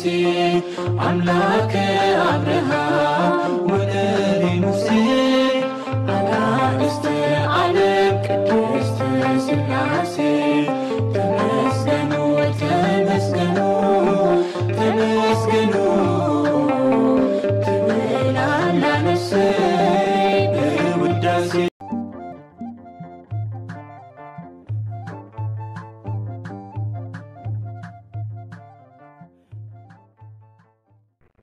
سلاسي أملاك أبرهام ونبي موسى أنا استعلم قدست سلاسي تمسكنوا تمسكنوا تمسكنوا تبل على نفسي بوداسي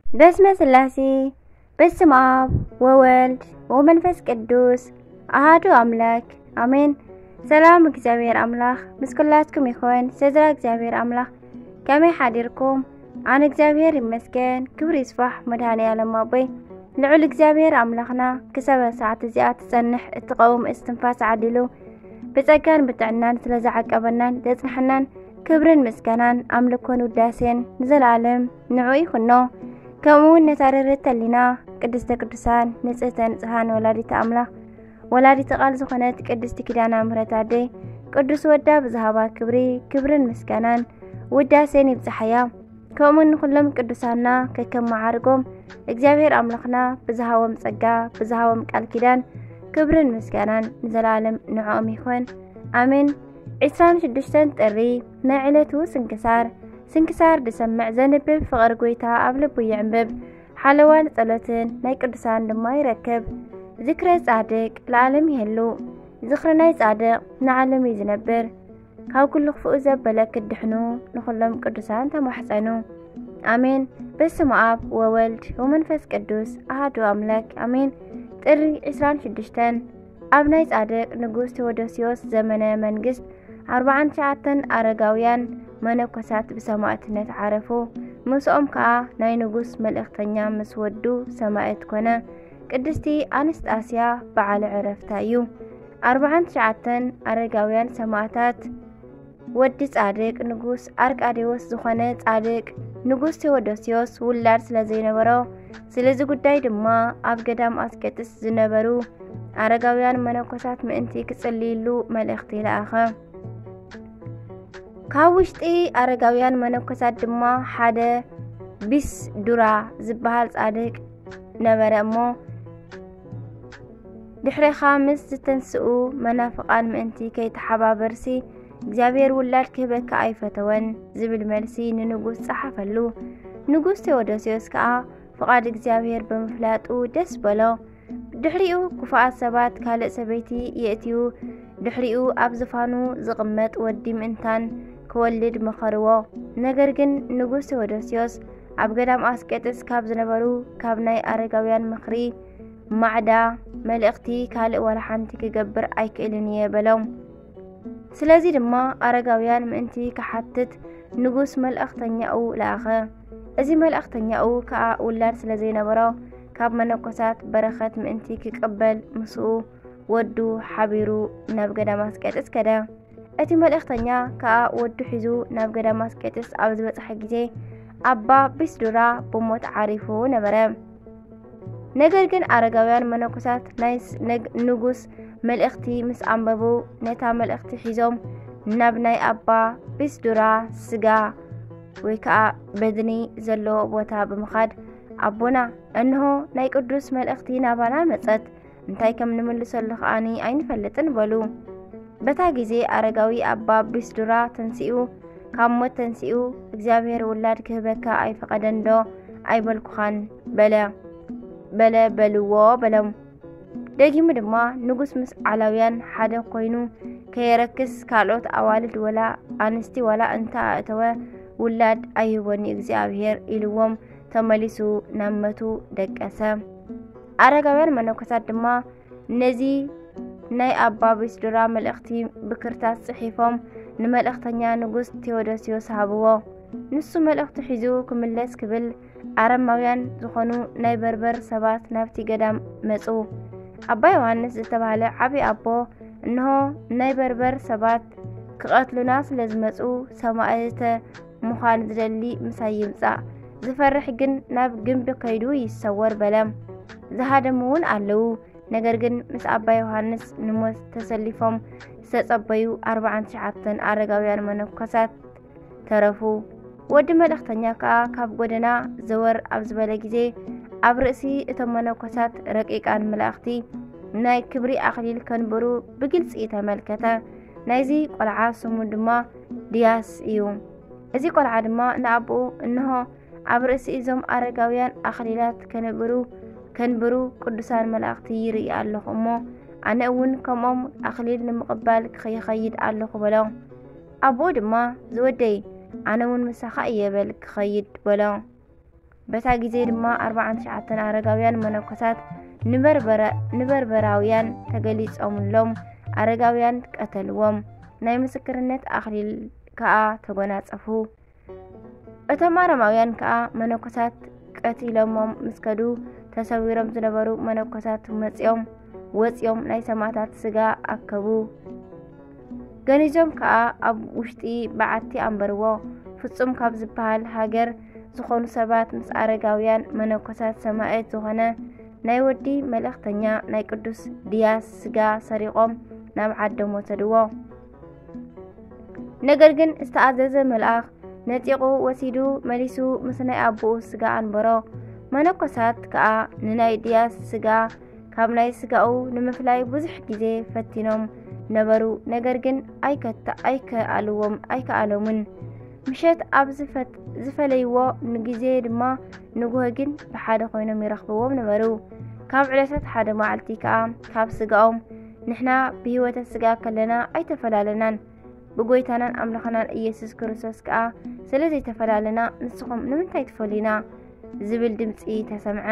بسم سلاسي بسم آب وولد ومنفس قدوس أحد أملاك آمين. سلام እግዚአብሔር አምላክ ምስክላትኩም ይሁን። ሰድራ እግዚአብሔር አምላክ ከመይ ሓዲርኩም? አነ እግዚአብሔር ይመስገን ክብር ይስፋሕ መድኃኔ ዓለም አቦይ ልዑል እግዚአብሔር አምላክና ክሰበ ሰዓት እዚኣ ትጸንሕ እትቀውም እስትንፋስ ዓዲሉ ብጸጋን ብጥዕናን ስለዝዓቀበናን ዘጽንሐናን ክብርን ምስጋናን አምልኮን ውዳሴን ንዘላለም ንዑ ይኹኖ። كمون نتعرض لنا قدست قدسان نصحة نصحان ولادة أملاك ولادة قال زخنت قدست كدانا مرتادي قدس ودا بزهابا كبرن مسكانان ودا سيني بزحيا كمون كلهم قدسانا ككم معارقهم እግዚአብሔር أملاكنا بزهاوم صقا بزهاوم قال كدان كبرن مسكانان نزلالم نعوم يخون آمين. 26 ጥሪ نعلتو سنكسار دسمع زنبب فقر قويتا أبلب ويعنبب حلوان ثلاثين ناي قدسان لما يركب ذكر صادق العالم يهلو ذكرنا صادق نعلم يزنبر كاو كل خفو زبلك الدحنو نخلم قدسان تمحسنو آمين. بسم آب وولد ومنفس قدوس أحد أملاك آمين. ጥሪ 26 ኣብ ናይ صادق ንጉስ ቴዎዶስዮስ ዘመነ መንግስት 49 አረጋውያን መነኮሳት በሰማዕትነት ዓረፉ። ምስኦም ከዓ ናይ ንጉስ መልእክተኛ ምስ ወዱ ሰማዕት ኮነ። ቅድስቲ ኣንስጣስያ በዓለ ዕረፍታ እዩ። 49 አረጋውያን ሰማዕታት ወዲ ጻድቅ ንጉስ አርቃዴዎስ ዝኾነ ጻድቅ ንጉስ ቴዎዶስዮስ ውላድ ስለዘይነበሮ ስለዚ ጉዳይ ድማ ኣብ ገዳም አስቄጥስ ዝነበሩ አረጋውያን መነኮሳት ምእንቲ ክጽልይሉ መልእክቲ ለኣኸ። ካውሽጢ አረጋውያን መነኮሳት ድማ ሓደ ቢስ ዱራ ዝበሃል ጻድቅ ነበረ እሞ ድሕሪ ኻምስ ዝተንስኡ መናፍቃን ምእንቲ ከይተሓባበርሲ እግዚአብሔር ውላድ ክህበካ ኣይፈተወን ዝብል መልሲ ንንጉስ ጸሓፈሉ። ንጉስ ቴዎዶስዮስ ከዓ ፍቃድ እግዚአብሔር በመፍላጡ ደስ በሎ። ድሕሪኡ ኩፋኣት ሰባት ካልእ ሰበይቲ የእትዩ ድሕሪኡ ኣብ ዝፋኑ ዝቕመጥ ወዲ ምእንታን ክወልድ መኸርዎ። ነገር ግን ንጉስ ቴዎዶስዮስ ኣብ ገዳም አስቄጥስ ካብ ዝነበሩ ካብ ናይ አረጋውያን ምኽሪ ማዕዳ መልእክቲ ካልእ ወላ ሓንቲ ክገብር ኣይክእልን እየ በሎም። ስለዚ ድማ አረጋውያን ምእንቲ ክሓትት ንጉስ መልእክተኛኡ ለኣኸ። እዚ መልእክተኛኡ ከዓ ውላድ ስለዘይነበሮ ካብ መነኮሳት በረኸት ምእንቲ ክቅበል ምስኡ ወዱ ሓቢሩ ናብ ገዳም አስቄጥስ ከደ። እቲ መልእክተኛ ከዓ ወዱ ሒዙ ናብ ገዳም አስቄጥስ ኣብ ዝበጽሐ ግዜ አባ ቢስዱራ ብሞት ዓሪፉ ነበረ። ነገር ግን አረጋውያን መነኮሳት ናይ ንጉስ መልእክቲ ምስ አንበቡ ነታ መልእክቲ ሒዞም ናብ ናይ አባ ቢስዱራ ስጋ ወይ ከዓ በድኒ ዘለዎ ቦታ ብምኻድ አቦና እንሆ ናይ ቅዱስ መልእክቲ ናባና መጸት እንታይ ከም ንምልሰሉ ኸኣኒ ኣይንፈልጥን በሉ። በታ ጊዜ አረጋዊ አባ ቢስዱራ ተንሲኡ ካብ ሞት ተንሲኡ እግዚአብሔር ውላድ ክህበካ ኣይፈቀደንዶ ኣይበልኩኻን በልዎ በለም። ደጊሙ ድማ ንጉስ ምስ ዓላውያን ሓደ ኮይኑ ከየረክስ ካልኦት አዋልድ ወላ አንስቲ ወላ እንታ ኣእተወ ውላድ ኣይህቦኒ እግዚአብሔር ኢልዎም ተመሊሱ ናመቱ ደቀሰ። አረጋውያን መነኮሳት ድማ ነዚ ናይ አባ ቢስዱራ መልእክቲ ብክርታስ ጽሒፎም ንመልእክተኛ ንጉስ ቴዎዶስዮስ ሃብዎ። ንሱ መልእክቲ ሒዙ ክምለስ ክብል አረማውያን ዝኾኑ ናይ በርበር ሰባት ናብቲ ገዳም መጹ። አባ ዮሐንስ ዝተባሃለ ዓቢ አቦ እንሆ ናይ በርበር ሰባት ክቐትሉና ስለዝመጹ ሰማዕተ ምዃን ዝደሊ ምሳይ ይምጻእ ዝፈርሕ ግን ናብ ግንቢ ከይዱ ይሰወር በለም። ዝሃደሙውን ኣለው። ነገር ግን ምስ አባ ዮሐንስ ንሞት ተሰሊፎም ዝተጸበዩ 49 አረጋውያን መነኮሳት ተረፉ። ወዲ መልእኽተኛ ከዓ ካብ ጎደና ዘወር ኣብ ዝበለ ግዜ ኣብ ርእሲ እቶም መነኮሳት ረቂቃን መላእኽቲ ናይ ክብሪ ኣኽሊል ከንብሩ ብግልፂ ተመልከተ። ናይዚ ቆልዓ ስሙ ድማ ዲያስ እዩ። እዚ ቆልዓ ድማ ንኣቦኡ እንሆ ኣብ ርእሲ እዞም ኣረጋውያን ኣኽሊላት ከንብሩ ቅዱሳን መላእኽቲ ይርኢ ኣለኹ እሞ ኣነ እውን ከምኦም ኣኽሊል ንምቕባል ክኸይድ ኣለኹ በሎ። ኣቦኡ ድማ ዝወደይ ኣነ እውን ምሳኻ እየበል ክኸይድ በሎ። በታ ግዜ ድማ 49 ኣረጋውያን መነኮሳት ንበርበራውያን ተገሊጾምሎም ኣረጋውያን ቀተልዎም። ናይ ምስክርነት ኣኽሊል ከዓ ተጎናጸፉ። እቶም ኣረማውያን ከዓ መነኮሳት ቀቲሎሞም ምስከዱ ተሰዊሮም ዝነበሩ መነኮሳት ወፂኦም ናይ ሰማዕታት ስጋ ኣከቡ። ገኒዞም ከዓ ኣብ ውሽጢ በዓቲ ኣንበርዎ። ፍጹም ካብ ዝበሃል ሃገር ዝኾኑ ሰባት ምስ ኣረጋውያን መነኮሳት ሰማዕት ዝኾነ ናይ ወዲ መልእኽተኛ ናይ ቅዱስ ዲያስ ስጋ ሰሪቖም ናብ ዓዶም ወሰድዎ። ነገር ግን ዝተኣዘዘ መልኣኽ ነጢቑ ወሲዱ መሊሱ ምስ ናይ ኣቦኡ ስጋ ኣንበሮ። መነኮሳት ከዓ ንናይ ዲያስ ስጋ ካብ ናይ ስጋኡ ንምፍላይ ብዙሕ ግዜ ፈቲኖም ነበሩ። ነገር ግን ኣይከኣሎምን። ምሸት ኣብ ዝፈለይዎ ንግዜ ድማ ንጉሆ ግን ብሓደ ኮይኖም ይረኽብዎም ነበሩ። ካብ ዕለታት ሓደ መዓልቲ ከዓ ካብ ስጋኦም ንሕና ብህይወተ ስጋ ከለና ኣይተፈላለናን፣ ብጎይታናን ኣምላኽናን ኢየሱስ ክርስቶስ ከዓ ስለ ዘይተፈላለና ንስኹም ንምንታይ ትፈሊና ዝብል ድምፂ ተሰምዐ።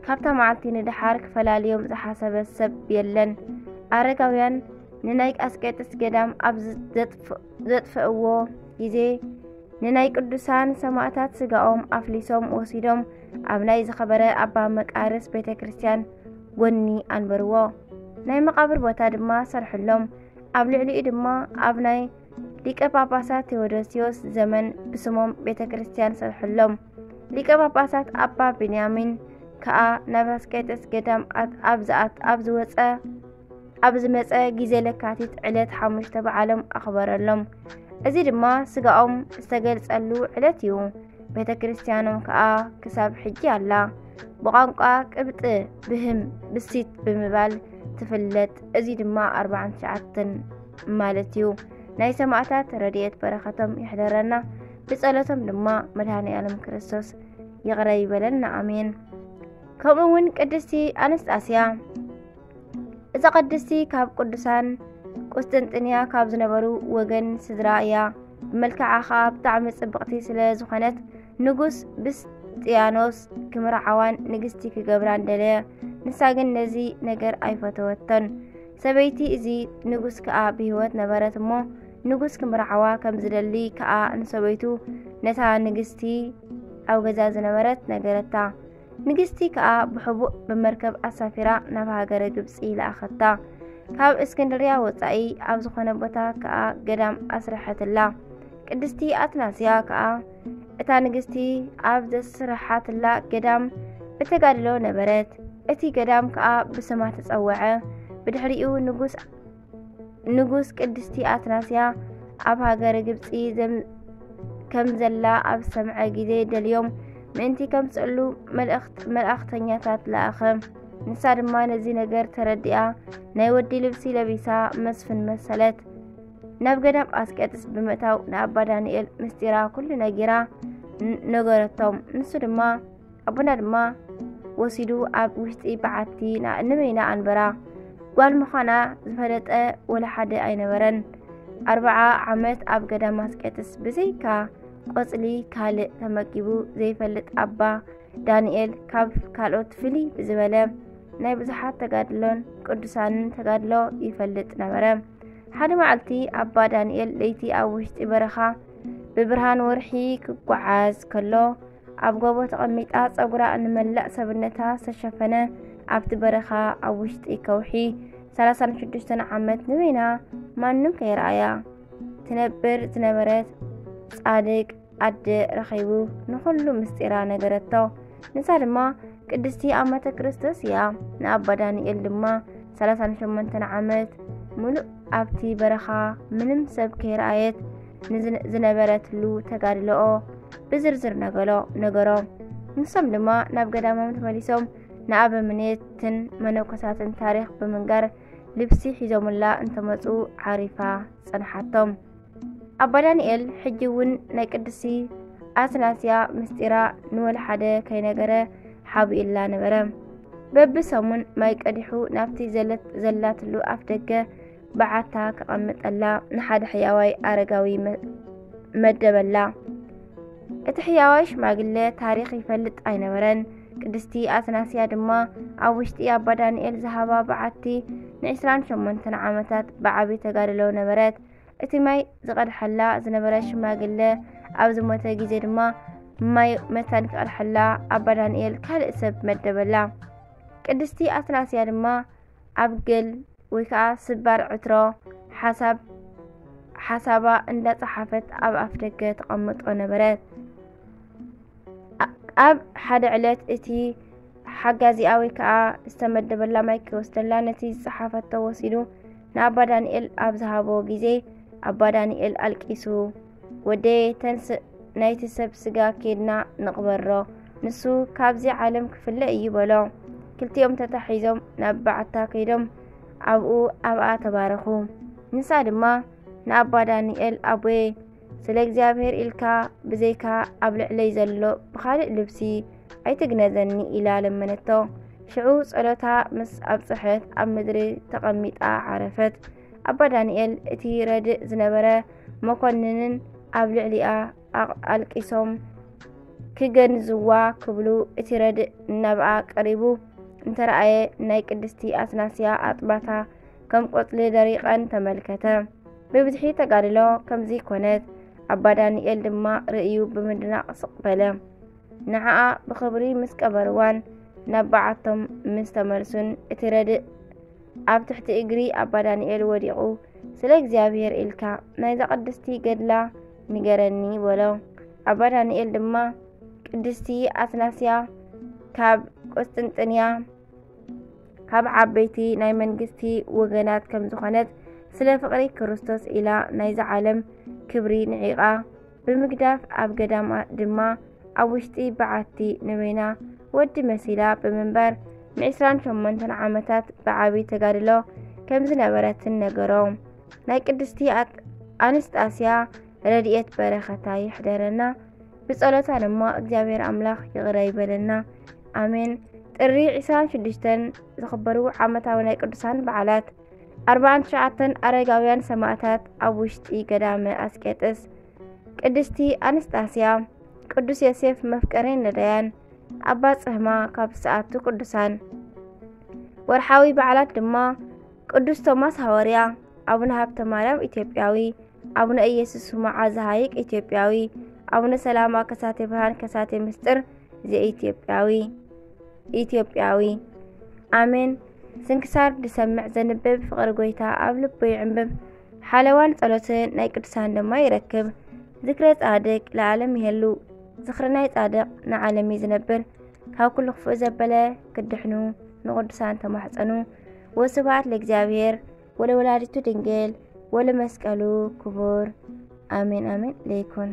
ካብታ መዓልቲ ንድሓር ክፈላልዮም ዝሓሰበ ሰብ የለን። ኣረጋውያን ንናይ ኣስቄጥስ ገዳም ኣብ ዘጥፍእዎ ግዜ ንናይ ቅዱሳን ሰማዕታት ስጋኦም ኣፍሊሶም ወሲዶም ኣብ ናይ ዝኸበረ ኣባ መቃርስ ቤተ ክርስቲያን ጎኒ ኣንበርዎ። ናይ መቃብር ቦታ ድማ ሰርሕሎም። ኣብ ልዕሊኡ ድማ ኣብ ናይ ሊቀ ጳጳሳት ቴዎዶሲዮስ ዘመን ብስሞም ቤተ ክርስቲያን ሰርሕሎም። ሊቀ ጳጳሳት ኣባ ቤንያሚን ከዓ ናብ ኣስቄጥስ ገዳም ኣብ ዝመፀ ግዜ ለካቲት ዕለት 5 በዓሎም ኣኽበረሎም። እዚ ድማ ስጋኦም ዝተገልጸሉ ዕለት እዩ። ቤተ ክርስቲያኖም ከዓ ክሳብ ሕጂ ኣላ። ብቋንቋ ቅብጥ ብህም ብሲት ብምባል ትፍለጥ። እዚ ድማ 49 ማለት እዩ። ናይ ሰማዕታት ረድኤት በረኸቶም ይሕደረና፣ ብጸሎቶም ድማ መድኃኔዓለም ክርስቶስ ይቕረ ይበለና ኣሜን። ከምኡውን ቅድስቲ ኣንስጣስያ እዛ ቅድስቲ ካብ ቅዱሳን ቁስጥንጥንያ ካብ ዝነበሩ ወገን ስድራ እያ። ብመልክዓ ከዓ ብጣዕሚ ጽብቕቲ ስለ ዝኾነት ንጉስ ብስጥያኖስ ክምርዓዋን ንግስቲ ክገብራን ደለየ። ንሳ ግን ነዚ ነገር ኣይፈተወቶን። ሰበይቲ እዚ ንጉስ ከዓ ብህይወት ነበረት እሞ ንጉስ ክምርዓዋ ከም ዝደሊ ከዓ ንሰበይቱ ነታ ንግስቲ ኣብ ገዛ ዝነበረት ነገረታ። ንግስቲ ከዓ ብሕቡእ ብመርከብ ኣሳፊራ ናብ ሃገረ ግብፂ ለኣኸታ። ካብ እስክንድርያ ወፃኢ ኣብ ዝኾነ ቦታ ከዓ ገዳም ኣስረሐትላ። ቅድስቲ ኣትናስያ ከዓ እታ ንግስቲ ኣብ ዘስረሓትላ ገዳም ብተጋድሎ ነበረት። እቲ ገዳም ከዓ ብስማ ተጸወዐ። ብድሕሪኡ ንጉስ ቅድስቲ ኣትናስያ ኣብ ሃገረ ግብፂ ከም ዘላ ኣብ ሰምዐ ግዜ ደልዮም ምእንቲ ከም ጽዕሉ መልእኽተኛታት ለኣኸ። ንሳ ድማ ነዚ ነገር ተረዲኣ ናይ ወዲ ልብሲ ለቢሳ መስፍን መሰለት። ናብ ገዳም ኣስቄጥስ ብምእታው ንኣባ ዳንኤል ምስጢራ ኩሉ ነጊራ ነገረቶም። ንሱ ድማ ኣቡና ድማ ወሲዱ ኣብ ውሽጢ በዓቲ ንበይና ኣንበራ። ጓል ምዃና ዝፈለጠ ወላ ሓደ ኣይነበረን። 40 ዓመት ኣብ ገዳም ኣስቄጥስ ብዘይካ ቆጽሊ ካልእ ተመጊቡ ዘይፈልጥ ኣባ ዳንኤል ካብ ካልኦት ፍልይ ብዝበለ ናይ ብዙሓት ተጋድሎን ቅዱሳንን ተጋድሎ ይፈልጥ ነበረ። ሓደ መዓልቲ ኣባ ዳንኤል ለይቲ ኣብ ውሽጢ በረኻ ብብርሃን ወርሒ ክጓዓዝ ከሎ ኣብ ጎቦ ተቐሚጣ ጸጉራ ንመላእ ሰብነታ ዝተሸፈነ ኣብቲ በረኻ ኣብ ውሽጢ ከውሒ 36 ዓመት ንበይና ማንም ከይረኣያ ትነብር ዝነበረት ጻድቅ ኣደ ረኺቡ ንኹሉ ምስጢራ ነገረቶ። ንሳ ድማ ቅድስቲ ኣማተ ክርስቶስ እያ። ንኣባ ዳንኤል ድማ 38 ዓመት ሙሉእ ኣብቲ በረኻ ምንም ሰብ ከይረኣየት ዝነበረትሉ ተጋድልኦ ብዝርዝር ነገሮም ንሶም ድማ ናብ ገዳሞም ተመሊሶም ንአበምኔትን መነኮሳትን ታሪክ ብምንጋር ልብሲ ሒዞሙላ እንተመጹ ዓሪፋ ጸንሓቶም። አባ ዳንኤል ሕጂ እውን ናይ ቅድስቲ አትናስያ ምስጢራ ንወልሓደ ከይነገረ ሓቢኡላ ነበረ። በብሰሙን ማይ ቀዲሑ ናብቲ ዘላትሉ አፍ ደገ በዓታ ከቐምጠላ ንሓደ ሕያዋይ አረጋዊ መደበላ። እቲ ሕያዋይ ሽማግለ ታሪክ ይፈልጥ ኣይነበረን። ቅድስቲ አትናስያ ድማ ኣብ ውሽጢ አባ ዳንኤል ዝሃባ በዓቲ ን28 ዓመታት ብዓቢ ተጋድሎ ነበረት። እቲ ማይ ዝቀድሐላ ዝነበረ ሽማግለ ኣብ ዝሞተ ግዜ ድማ ማይ መታን ክቀድሐላ አባ ዳንኤል ካልእ ሰብ መደበላ። ቅድስቲ አትናስያ ድማ ኣብ ገል ወይ ከዓ ስባር ዕትሮ ሓሳባ እንዳጸሓፈት ኣብ ኣፍ ደገ ተቐምጦ ነበረት። ኣብ ሓደ ዕለት እቲ ሓጋዚኣ ወይ ከዓ ዝተመደበላ ማይ ክወስደላ ነቲ ዝጸሓፈቶ ወሲዱ ንኣባ ዳንኤል ኣብ ዝሃቦ ግዜ አባ ዳንኤል አልቂሱ ወደይ ተንስ ናይቲ ሰብ ስጋ ኬድና ንቕበሮ ንሱ ካብዚ ዓለም ክፍለ እዩ በሎ። ክልቲኦም ተታሒዞም ናብ በዓታ ከይዶም ኣብኣ ተባረኹ። ንሳ ድማ ንአባ ዳንኤል አቦዬ ስለ እግዚአብሔር ኢልካ ብዘይካ ኣብ ልዕለይ ዘሎ ብኻልእ ልብሲ ኣይትግነዘኒ ኢላ ለመነቶ። ሽዑ ጸሎታ ምስ ኣብጽሕት ኣብ ምድሪ ተቐሚጣ ዓረፈት። አባ ዳንኤል እቲ ረድእ ዝነበረ መኮንንን ኣብ ልዕሊኣ ኣልቂሶም ክገንዝዋ ክብሉ እቲ ረድእ እናብኣ ቀሪቡ እንተረኣየ ናይ ቅድስቲ አትናስያ ኣጥባታ ከም ቆጽሊ ደሪቐን ተመልከተ። ብብዝሒ ተጋድሎ ከምዚ ኮነት። አባ ዳንኤል ድማ ርእዩ ብምድናቕ ስቕበለ። ንዓኣ ብኽብሪ ምስ ቀበርዋን ናብ በዓቶም ምስ ተመልሱን እቲ ረድእ ኣብ ትሕቲ እግሪ አባ ዳንኤል ወዲቑ ስለ እግዚአብሔር ኢልካ ናይዛ ቅድስቲ ገድላ ንገረኒ በሎ። አባ ዳንኤል ድማ ቅድስቲ አትናስያ ካብ ቆስጥንጥንያ ካብ ዓበይቲ ናይ መንግስቲ ወገናት ከም ዝኾነት ስለ ፍቅሪ ክርስቶስ ኢላ ናይዛ ዓለም ክብሪ ንዒቓ ብምግዳፍ ኣብ ገዳማ ድማ ኣብ ውሽጢ በዓቲ ንበይና ወዲ መሲላ ብምንባር ን28 ዓመታት ብዓቢ ተጋድሎ ከም ዝነበረትን ነገሮም። ናይ ቅድስቲ ኣንስጣስያ ረድኤት በረኸታ ይሕደረና። ብጸሎታ ድማ እግዚአብሔር አምላኽ ይቕረ ይበለና። አሜን። ጥሪ 26 ዝኽበሩ ዓመታዊ ናይ ቅዱሳን በዓላት 49 አረጋውያን ሰማዕታት ኣብ ውሽጢ ገዳመ አስቄጥስ፣ ቅድስቲ ኣንስጣስያ፣ ቅዱስ ዮሴፍ መፍቀሬ ነዳያን፣ አባ ጽህማ ካብ ሰዓቱ ቅዱሳን። ወርሓዊ በዓላት ድማ ቅዱስ ቶማስ ሐዋርያ፣ አቡነ ሀብተ ማርያም ኢትዮጵያዊ፣ አቡነ ኢየሱስ መዓ ዘሃይቅ ኢትዮጵያዊ፣ አቡነ ሰላማ ከሳቴ ብርሃን ከሳቴ ምስጢር ኢትዮጵያዊ። አሜን። ስንክሳር ድሰምዕ ዘንብብ ፍቅሪ ጎይታ ኣብ ልቡ ይዕንብብ። ሓለዋን ጸሎትን ናይ ቅዱሳን ድማ ይረክብ። ዝክረ ጻድቅ ለዓለም ይሄሉ ዝኽሪ ናይ ጻድቅ ንዓለም ዝነብር። ካብ ኩሉ ክፉእ ዘበለ ክድሕኑ ንቅዱሳን ተማሕፀኑ። ወስብሐት ለእግዚአብሔር ወለወላዲቱ ድንግል ወለመስቀሉ ክቡር። አሜን አሜን ለይኩን።